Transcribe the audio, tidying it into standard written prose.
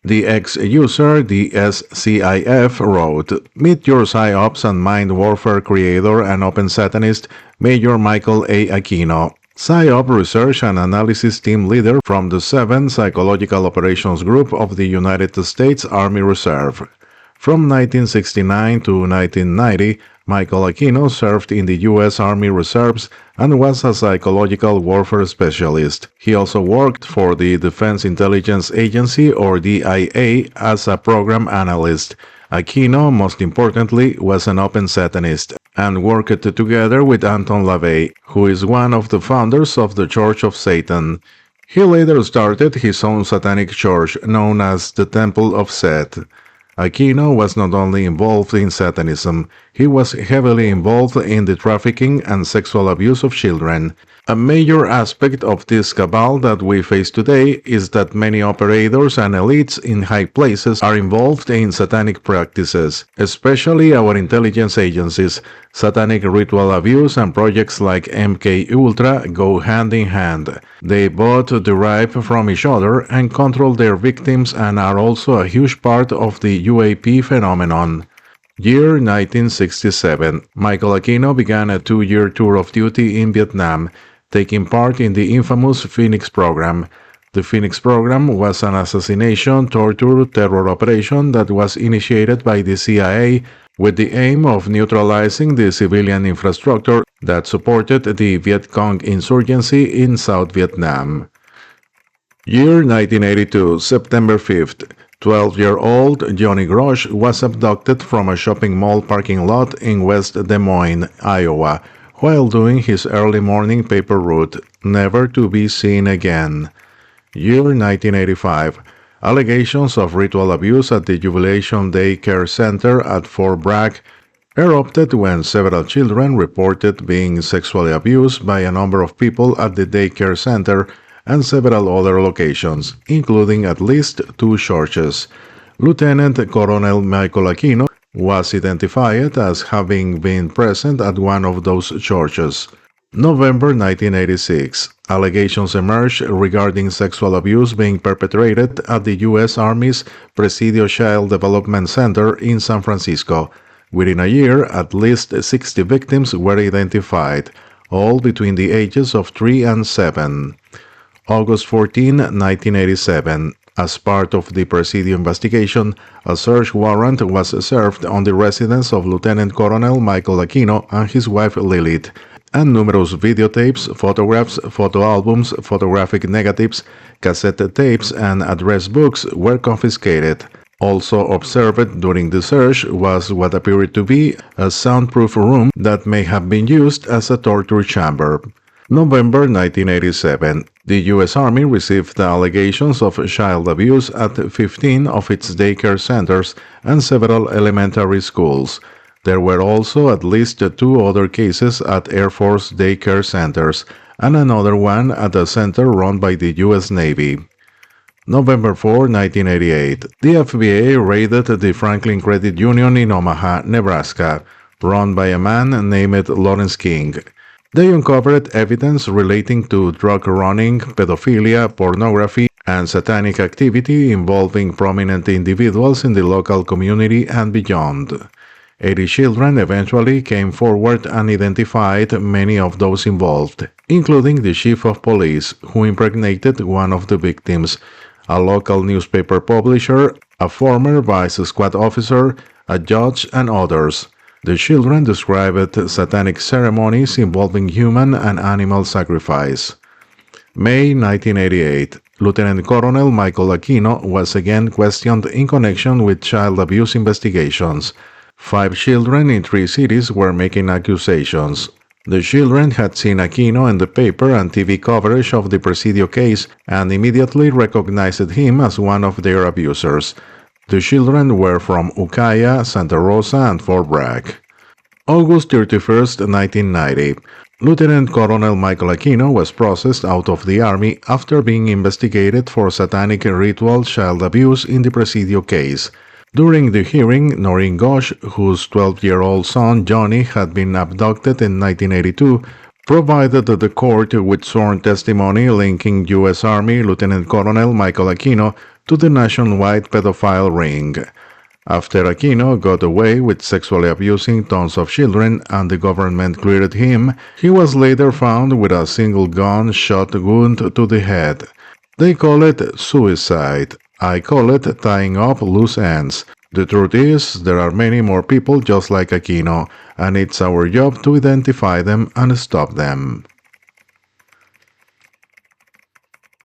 The ex-user, the SCIF, wrote, "Meet your PsyOps and mind warfare creator and open Satanist, Major Michael A. Aquino, PsyOp Research and Analysis Team Leader from the 7th Psychological Operations Group of the United States Army Reserve." From 1969 to 1990, Michael Aquino served in the U.S. Army Reserves and was a psychological warfare specialist. He also worked for the Defense Intelligence Agency, or DIA, as a program analyst. Aquino, most importantly, was an open Satanist and worked together with Anton LaVey, who is one of the founders of the Church of Satan. He later started his own satanic church known as the Temple of Set. Aquino was not only involved in Satanism, he was heavily involved in the trafficking and sexual abuse of children. A major aspect of this cabal that we face today is that many operators and elites in high places are involved in satanic practices, especially our intelligence agencies. Satanic ritual abuse and projects like MK Ultra go hand in hand. They both derive from each other and control their victims and are also a huge part of the UAP phenomenon. Year 1967. Michael Aquino began a 2-year tour of duty in Vietnam, taking part in the infamous Phoenix program. The Phoenix program was an assassination, torture, terror operation that was initiated by the CIA with the aim of neutralizing the civilian infrastructure that supported the Viet Cong insurgency in South Vietnam. Year 1982, September 5th. 12-year-old Johnny Grosh was abducted from a shopping mall parking lot in West Des Moines, Iowa, while doing his early morning paper route, never to be seen again. Year 1985. Allegations of ritual abuse at the Jubilation Day Care Center at Fort Bragg erupted when several children reported being sexually abused by a number of people at the daycare center and several other locations, including at least 2 churches. Lieutenant Colonel Michael Aquino was identified as having been present at one of those churches. November 1986. Allegations emerged regarding sexual abuse being perpetrated at the U.S. Army's Presidio Child Development Center in San Francisco. Within a year, at least 60 victims were identified, all between the ages of 3 and 7. August 14, 1987. As part of the Presidio investigation, a search warrant was served on the residence of Lieutenant Colonel Michael Aquino and his wife Lilith, and numerous videotapes, photographs, photo albums, photographic negatives, cassette tapes, and address books were confiscated. Also observed during the search was what appeared to be a soundproof room that may have been used as a torture chamber. November 1987. The U.S. Army received allegations of child abuse at 15 of its daycare centers and several elementary schools. There were also at least 2 other cases at Air Force daycare centers, and another one at a center run by the U.S. Navy. November 4, 1988. The FBI raided the Franklin Credit Union in Omaha, Nebraska, run by a man named Lawrence King. They uncovered evidence relating to drug running, pedophilia, pornography, and satanic activity involving prominent individuals in the local community and beyond. 80 children eventually came forward and identified many of those involved, including the chief of police, who impregnated one of the victims, a local newspaper publisher, a former vice squad officer, a judge, and others. The children described satanic ceremonies involving human and animal sacrifice. May 1988. Lieutenant Colonel Michael Aquino was again questioned in connection with child abuse investigations. 5 children in 3 cities were making accusations. The children had seen Aquino in the paper and TV coverage of the Presidio case and immediately recognized him as one of their abusers. The children were from Ukiah, Santa Rosa, and Fort Bragg. August 31, 1990. Lieutenant Colonel Michael Aquino was processed out of the Army after being investigated for satanic ritual child abuse in the Presidio case. During the hearing, Noreen Ghosh, whose 12-year-old son Johnny had been abducted in 1982, provided the court with sworn testimony linking U.S. Army Lieutenant Colonel Michael Aquino to the nationwide pedophile ring. After Aquino got away with sexually abusing tons of children and the government cleared him, he was later found with a single gun-shot wound to the head. They call it suicide. I call it tying up loose ends. The truth is, there are many more people just like Aquino, and it's our job to identify them and stop them.